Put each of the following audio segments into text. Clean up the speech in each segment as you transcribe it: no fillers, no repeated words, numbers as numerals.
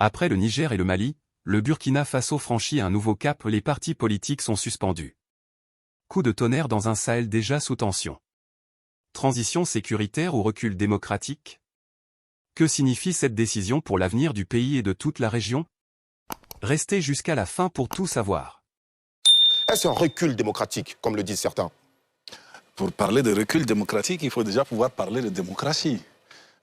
Après le Niger et le Mali, le Burkina Faso franchit un nouveau cap, les partis politiques sont suspendus. Coup de tonnerre dans un Sahel déjà sous tension. Transition sécuritaire ou recul démocratique? Que signifie cette décision pour l'avenir du pays et de toute la région? Restez jusqu'à la fin pour tout savoir. Est-ce un recul démocratique, comme le disent certains? Pour parler de recul démocratique, il faut déjà pouvoir parler de démocratie.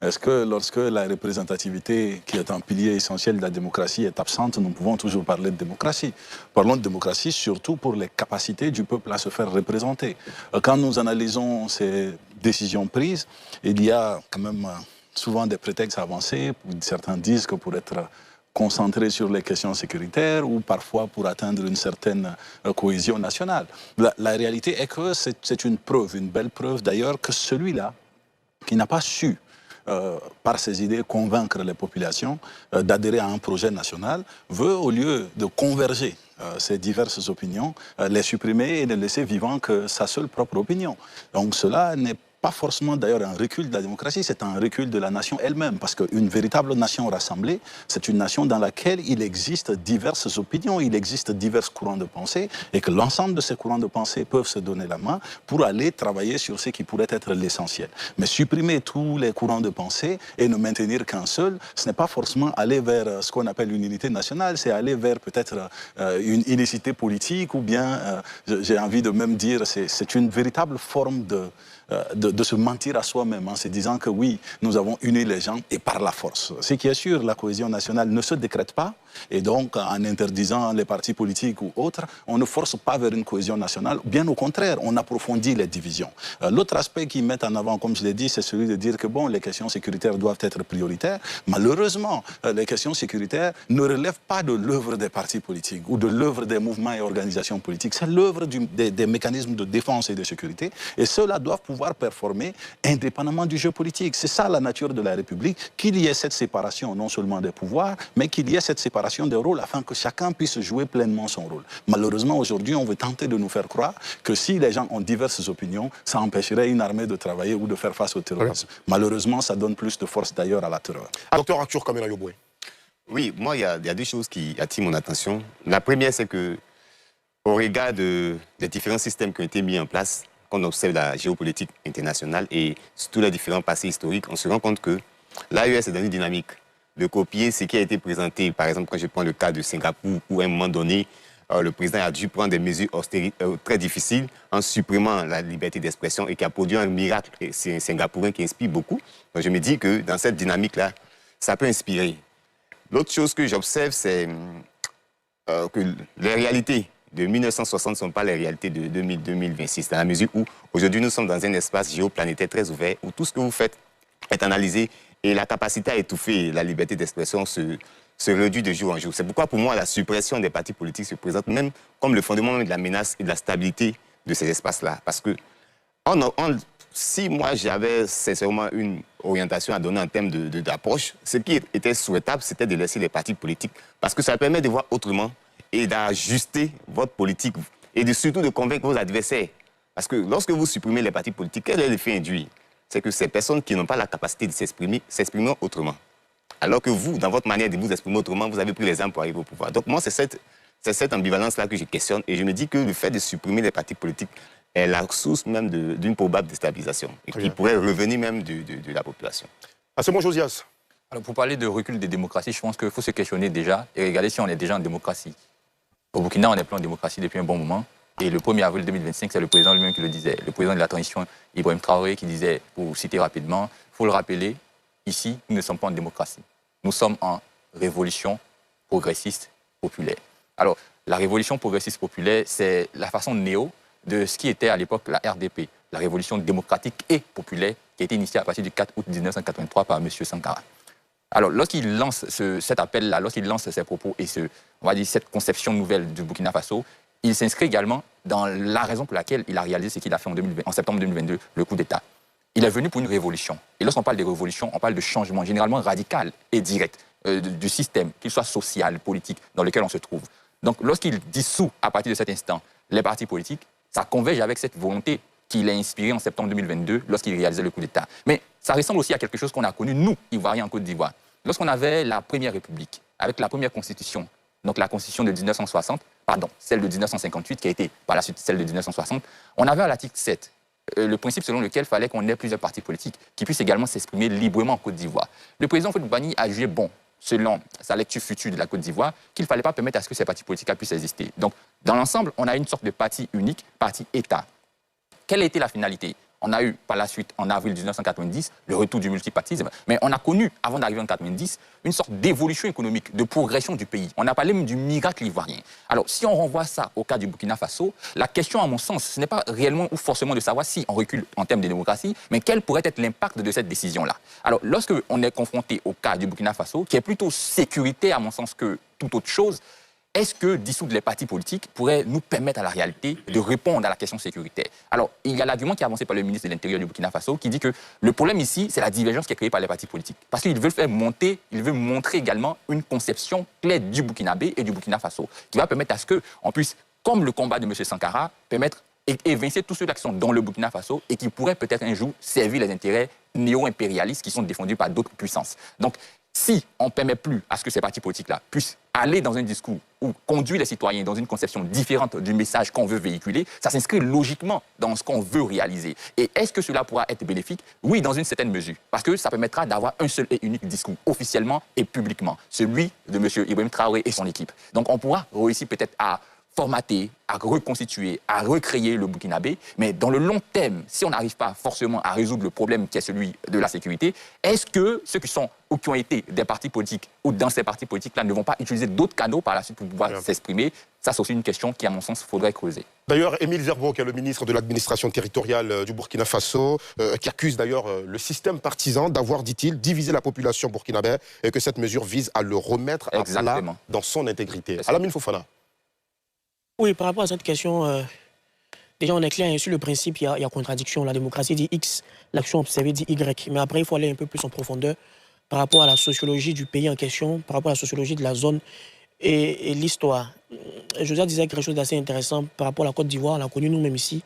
Est-ce que lorsque la représentativité, qui est un pilier essentiel de la démocratie, est absente, nous pouvons toujours parler de démocratie? Parlons de démocratie surtout pour les capacités du peuple à se faire représenter. Quand nous analysons ces décisions prises, il y a quand même souvent des prétextes avancés. Certains disent que pour être concentré sur les questions sécuritaires ou parfois pour atteindre une certaine cohésion nationale. La réalité est que c'est une preuve, une belle preuve d'ailleurs, que celui-là qui n'a pas su par ses idées, convaincre les populations d'adhérer à un projet national, veut, au lieu de converger ces diverses opinions, les supprimer et ne laisser vivant que sa seule propre opinion. Donc cela n'est pas forcément d'ailleurs un recul de la démocratie, c'est un recul de la nation elle-même, parce qu'une véritable nation rassemblée, c'est une nation dans laquelle il existe diverses opinions, il existe divers courants de pensée, et que l'ensemble de ces courants de pensée peuvent se donner la main pour aller travailler sur ce qui pourrait être l'essentiel. Mais supprimer tous les courants de pensée et ne maintenir qu'un seul, ce n'est pas forcément aller vers ce qu'on appelle une unité nationale, c'est aller vers peut-être une unicité politique, ou bien, j'ai envie de même dire, c'est une véritable forme de se mentir à soi-même en se disant que oui, nous avons uni les gens et par la force. Ce qui est sûr, la cohésion nationale ne se décrète pas et donc en interdisant les partis politiques ou autres, on ne force pas vers une cohésion nationale, bien au contraire, on approfondit les divisions. L'autre aspect qu'ils mettent en avant, comme je l'ai dit, c'est celui de dire que bon, les questions sécuritaires doivent être prioritaires. Malheureusement, les questions sécuritaires ne relèvent pas de l'œuvre des partis politiques ou de l'œuvre des mouvements et organisations politiques, c'est l'œuvre des mécanismes de défense et de sécurité, et ceux-là doivent pouvoir performer indépendamment du jeu politique. C'est ça la nature de la République, qu'il y ait cette séparation non seulement des pouvoirs, mais qu'il y ait cette séparation des rôles afin que chacun puisse jouer pleinement son rôle. Malheureusement, aujourd'hui, on veut tenter de nous faire croire que si les gens ont diverses opinions, ça empêcherait une armée de travailler ou de faire face au terrorisme. Malheureusement, ça donne plus de force d'ailleurs à la terreur. Docteur Arthur Kamena Yoboué. Oui, moi, il y a deux choses qui attirent mon attention. La première, c'est que, au regard des différents systèmes qui ont été mis en place, quand on observe la géopolitique internationale et surtout les différents passés historiques, on se rend compte que l'AES est dans une dynamique de copier ce qui a été présenté. Par exemple, quand je prends le cas de Singapour, où à un moment donné, le président a dû prendre des mesures très difficiles en supprimant la liberté d'expression et qui a produit un miracle singapourien qui inspire beaucoup. Donc je me dis que dans cette dynamique-là, ça peut inspirer. L'autre chose que j'observe, c'est que les réalités de 1960 ne sont pas les réalités de 2026, dans la mesure où aujourd'hui nous sommes dans un espace géoplanétaire très ouvert, où tout ce que vous faites est analysé et la capacité à étouffer la liberté d'expression se réduit de jour en jour. C'est pourquoi pour moi la suppression des partis politiques se présente même comme le fondement de la menace et de la stabilité de ces espaces-là. Parce que si moi j'avais sincèrement une orientation à donner en termes d'approche, ce qui était souhaitable, c'était de laisser les partis politiques, parce que ça permet de voir autrement et d'ajuster votre politique et surtout de convaincre vos adversaires. Parce que lorsque vous supprimez les partis politiques, quel est l'effet induit? C'est que ces personnes qui n'ont pas la capacité de s'exprimeront autrement. Alors que vous, dans votre manière de vous exprimer autrement, vous avez pris les armes pour arriver au pouvoir. Donc moi, c'est cette ambivalence-là que je questionne et je me dis que le fait de supprimer les partis politiques est la source même d'une probable déstabilisation et qui pourrait revenir même de la population. Ah, c'est bon, Josias. Alors pour parler de recul des démocraties, je pense qu'il faut se questionner déjà et regarder si on est déjà en démocratie. Au Burkina, on est plein en démocratie depuis un bon moment. Et le 1er avril 2025, c'est le président lui-même qui le disait. Le président de la transition, Ibrahim Traoré, qui disait, pour citer rapidement, il faut le rappeler, ici, nous ne sommes pas en démocratie. Nous sommes en révolution progressiste populaire. Alors, la révolution progressiste populaire, c'est la façon néo de ce qui était à l'époque la RDP, la révolution démocratique et populaire, qui a été initiée à partir du 4 août 1983 par M. Sankara. Alors, lorsqu'il lance cet appel-là, lorsqu'il lance ses propos et on va dire, cette conception nouvelle du Burkina Faso, il s'inscrit également dans la raison pour laquelle il a réalisé ce qu'il a fait en septembre 2022, le coup d'État. Il est venu pour une révolution. Et lorsqu'on parle de révolution, on parle de changement généralement radical et direct du système, qu'il soit social, politique, dans lequel on se trouve. Donc, lorsqu'il dissout, à partir de cet instant, les partis politiques, ça converge avec cette volonté qu'il a inspirée en septembre 2022 lorsqu'il réalisait le coup d'État. Mais ça ressemble aussi à quelque chose qu'on a connu, nous, Ivoiriens en Côte d'Ivoire. Lorsqu'on avait la Première République, avec la première constitution, donc la constitution de 1960, pardon, celle de 1958 qui a été par la suite celle de 1960, on avait à l'article 7 le principe selon lequel il fallait qu'on ait plusieurs partis politiques qui puissent également s'exprimer librement en Côte d'Ivoire. Le président Houphouët-Boigny a jugé bon, selon sa lecture future de la Côte d'Ivoire, qu'il ne fallait pas permettre à ce que ces partis politiques puissent exister. Donc, dans l'ensemble, on a une sorte de parti unique, parti État. Quelle a été la finalité? On a eu par la suite, en avril 1990, le retour du multipartisme. Mais on a connu, avant d'arriver en 1990, une sorte d'évolution économique, de progression du pays. On a parlé même du miracle ivoirien. Alors, si on renvoie ça au cas du Burkina Faso, la question, à mon sens, ce n'est pas réellement ou forcément de savoir si on recule en termes de démocratie, mais quel pourrait être l'impact de cette décision-là. Alors, lorsque on est confronté au cas du Burkina Faso, qui est plutôt sécuritaire, à mon sens, que toute autre chose, est-ce que dissoudre les partis politiques pourrait nous permettre à la réalité de répondre à la question sécuritaire? Alors, il y a l'argument qui est avancé par le ministre de l'Intérieur du Burkina Faso qui dit que le problème ici, c'est la divergence qui est créée par les partis politiques. Parce qu'il veut faire monter, il veut montrer également une conception claire du Burkinabé et du Burkina Faso qui va permettre à ce qu'on puisse, comme le combat de M. Sankara, permettre et évincer tous ceux-là qui sont dans le Burkina Faso et qui pourraient peut-être un jour servir les intérêts néo-impérialistes qui sont défendus par d'autres puissances. Donc, si on ne permet plus à ce que ces partis politiques-là puissent aller dans un discours ou conduire les citoyens dans une conception différente du message qu'on veut véhiculer, ça s'inscrit logiquement dans ce qu'on veut réaliser. Et est-ce que cela pourra être bénéfique? Oui, dans une certaine mesure. Parce que ça permettra d'avoir un seul et unique discours, officiellement et publiquement, celui de M. Ibrahim Traoré et son équipe. Donc on pourra réussir peut-être à formater, à reconstituer, à recréer le Burkinabé, mais dans le long terme, si on n'arrive pas forcément à résoudre le problème qui est celui de la sécurité, est-ce que ceux qui sont ou qui ont été des partis politiques ou dans ces partis politiques-là ne vont pas utiliser d'autres canaux par la suite pour pouvoir s'exprimer? Ça, c'est aussi une question qui, à mon sens, faudrait creuser. D'ailleurs, Émile Zerbo, qui est le ministre de l'administration territoriale du Burkina Faso, qui accuse d'ailleurs le système partisan d'avoir, dit-il, divisé la population burkinabé et que cette mesure vise à le remettre à plat dans son intégrité. Alamine Fofana. Oui, par rapport à cette question, déjà on est clair, sur le principe, il y a contradiction. La démocratie dit X, l'action observée dit Y. Mais après, il faut aller un peu plus en profondeur par rapport à la sociologie du pays en question, par rapport à la sociologie de la zone et l'histoire. Joseph disait quelque chose d'assez intéressant par rapport à la Côte d'Ivoire, on l'a connu nous-mêmes ici,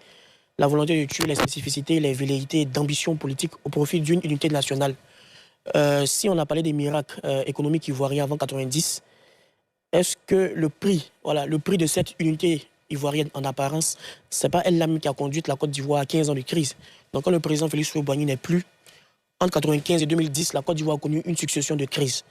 la volonté de tuer les spécificités, les velléités d'ambition politique au profit d'une unité nationale. Si on a parlé des miracles économiques ivoiriens avant 90, est-ce que le prix de cette unité ivoirienne en apparence, ce n'est pas elle-même qui a conduit la Côte d'Ivoire à 15 ans de crise? Donc quand le président Félix Houphouët-Boigny n'est plus, entre 1995 et 2010, la Côte d'Ivoire a connu une succession de crises.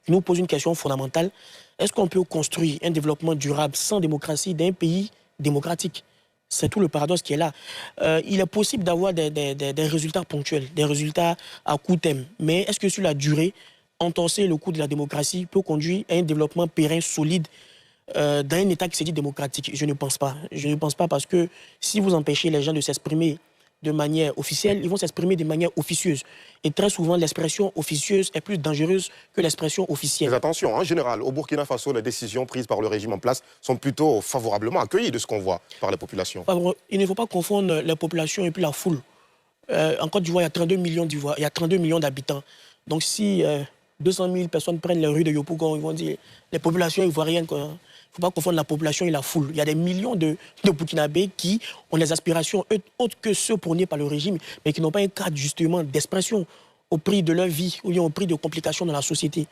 Il nous pose une question fondamentale. Est-ce qu'on peut construire un développement durable sans démocratie d'un pays démocratique? C'est tout le paradoxe qui est là. Il est possible d'avoir des résultats ponctuels, des résultats à court terme. Mais est-ce que sur la durée, entorser le coût de la démocratie peut conduire à un développement pérenne, solide, dans un État qui se dit démocratique? Je ne pense pas. Je ne pense pas parce que si vous empêchez les gens de s'exprimer de manière officielle, ils vont s'exprimer de manière officieuse. Et très souvent, l'expression officieuse est plus dangereuse que l'expression officielle. Mais attention, en général, au Burkina Faso, les décisions prises par le régime en place sont plutôt favorablement accueillies de ce qu'on voit par les populations. Il ne faut pas confondre les populations et puis la foule. En Côte d'Ivoire, il y a 32 millions d'habitants. Donc si 200 000 personnes prennent les rues de Yopougon, ils vont dire les populations ivoiriennes. Il ne faut pas confondre la population et la foule. Il y a des millions de Burkinabés qui ont des aspirations autres que ceux prônés par le régime, mais qui n'ont pas un cadre justement d'expression au prix de leur vie ou bien au prix de complications dans la société.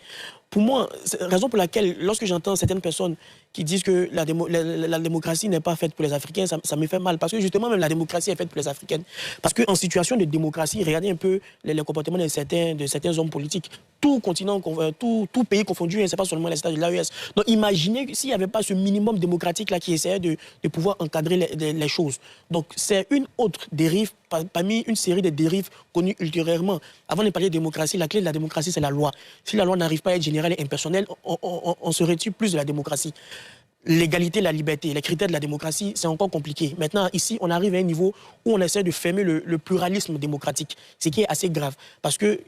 Pour moi, c'est la raison pour laquelle, lorsque j'entends certaines personnes qui disent que la démocratie n'est pas faite pour les Africains, ça me fait mal. Parce que justement, même la démocratie est faite pour les Africaines. Parce qu'en situation de démocratie, regardez un peu les comportements de certains hommes politiques. Tout continent, tout pays confondu, ce n'est pas seulement les États de l'AES. Donc imaginez s'il n'y avait pas ce minimum démocratique-là qui essayait de pouvoir encadrer les choses. Donc c'est une autre dérive parmi une série de dérives connues ultérieurement. Avant de parler de démocratie, la clé de la démocratie, c'est la loi. Si la loi n'arrive pas à être générale et impersonnelle, on se retire plus de la démocratie. L'égalité, la liberté, les critères de la démocratie, c'est encore compliqué. Maintenant, ici, on arrive à un niveau où on essaie de fermer le pluralisme démocratique, ce qui est assez grave. Parce que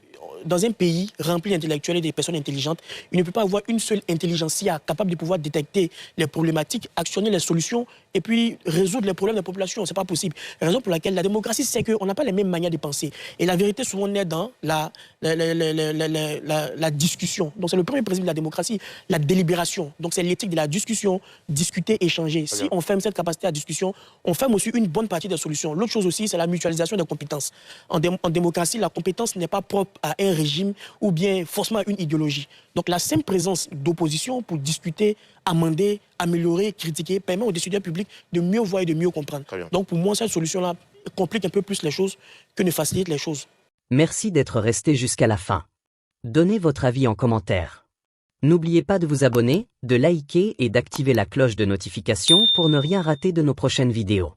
dans un pays rempli d'intellectuels et de personnes intelligentes, il ne peut pas avoir une seule intelligentsia capable de pouvoir détecter les problématiques, actionner les solutions et puis résoudre les problèmes de la population. Ce n'est pas possible. La raison pour laquelle la démocratie, c'est qu'on n'a pas les mêmes manières de penser. Et la vérité souvent naît dans la discussion. Donc c'est le premier principe de la démocratie, la délibération. Donc c'est l'éthique de la discussion, discuter, échanger. Si on ferme cette capacité à discussion, on ferme aussi une bonne partie des solutions. L'autre chose aussi, c'est la mutualisation des compétences. En démocratie, la compétence n'est pas propre à un régime ou bien forcément à une idéologie. Donc la simple présence d'opposition pour discuter, amender, améliorer, critiquer, permet aux décideurs publics de mieux voir et de mieux comprendre. Donc pour moi, cette solution-là complique un peu plus les choses que ne facilite les choses. Merci d'être resté jusqu'à la fin. Donnez votre avis en commentaire. N'oubliez pas de vous abonner, de liker et d'activer la cloche de notification pour ne rien rater de nos prochaines vidéos.